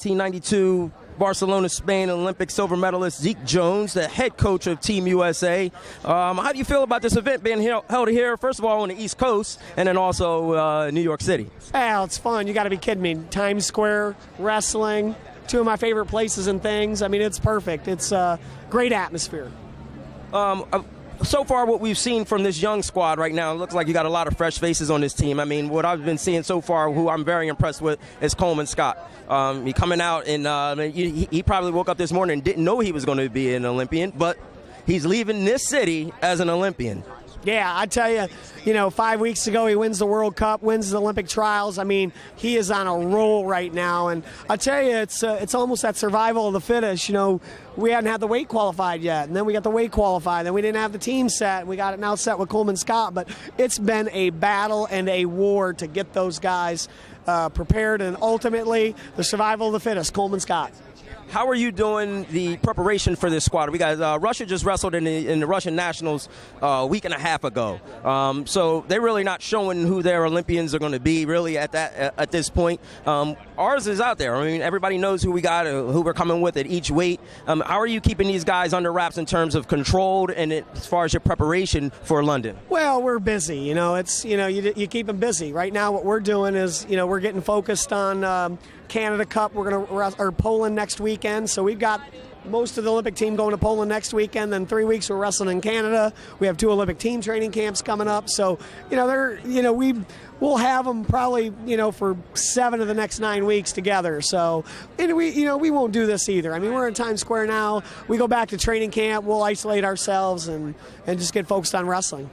1992 Barcelona, Spain Olympic silver medalist Zeke Jones, the head coach of Team USA. How do you feel about this event being held here, first of all, on the East Coast, and then also New York City? Well, it's fun. You got to be kidding me. Times Square, wrestling, two of my favorite places and things. I mean, it's perfect. It's a great atmosphere. So far, what we've seen from this young squad right now, it looks like you got a lot of fresh faces on this team. I mean, what I've been seeing so far, who I'm very impressed with, is Coleman Scott. He coming out, and he probably woke up this morning and didn't know he was going to be an Olympian, but he's leaving this city as an Olympian. Yeah, I tell you, 5 weeks ago he wins the World Cup, wins the Olympic trials. I mean, he is on a roll right now. And I tell you, it's almost that survival of the fittest. We hadn't had the weight qualified yet, and then we got the weight qualified. Then we didn't have the team set. We got it now set with Coleman Scott. But it's been a battle and a war to get those guys prepared. And ultimately, the survival of the fittest, Coleman Scott. How are you doing the preparation for this squad? We got Russia just wrestled in the Russian Nationals a week and a half ago, so they're really not showing who their Olympians are going to be really at this point. Ours is out there. I mean, everybody knows who we got, who we're coming with at each weight. How are you keeping these guys under wraps in terms of controlled and as far as your preparation for London? Well, we're busy. You keep them busy. Right now, what we're doing is we're getting focused on Canada Cup. We're going to Poland next weekend, so we've got most of the Olympic team going to Poland next weekend. Then 3 weeks we're wrestling in Canada. We have 2 Olympic team training camps coming up. So we'll have them probably for 7 of the next 9 weeks together. So we won't do this either. I mean, we're in Times Square now. We go back to training camp. We'll isolate ourselves and just get focused on wrestling.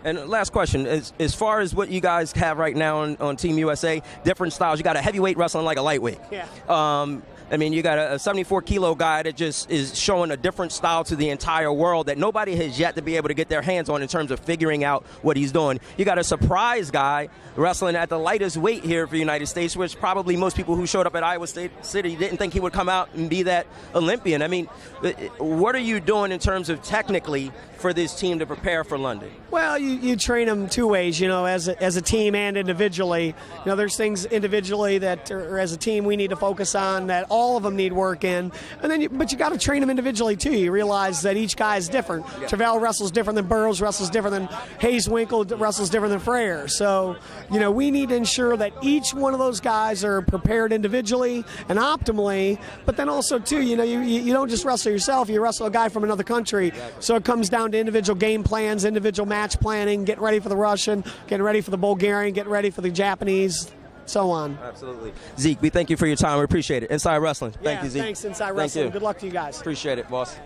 And last question, as far as what you guys have right now on Team USA, different styles. You got a heavyweight wrestling like a lightweight. Yeah. I mean, you got a 74-kilo guy that just is showing a different style to the entire world that nobody has yet to be able to get their hands on in terms of figuring out what he's doing. You got a surprise guy wrestling at the lightest weight here for the United States, which probably most people who showed up at Iowa City didn't think he would come out and be that Olympian. I mean, what are you doing in terms of technically for this team to prepare for London? Well, you train them 2 ways, as a team and individually. There's things individually that, or as a team, we need to focus on that all of them need work in. And then, but you got to train them individually too. You realize that each guy is different. Yeah. Travell wrestles different than Burroughs, wrestles different than Hayes Winkle, wrestles different than Frayer. So, we need to ensure that each one of those guys are prepared individually and optimally. But then also too, you don't just wrestle yourself. You wrestle a guy from another country. Exactly. So it comes down to individual game plans, individual match planning, getting ready for the Russian, getting ready for the Bulgarian, getting ready for the Japanese, so on. Absolutely. Zeke, we thank you for your time. We appreciate it. Inside Wrestling. Thank you, Zeke. Thanks, Inside Wrestling. Good luck to you guys. Appreciate it, boss.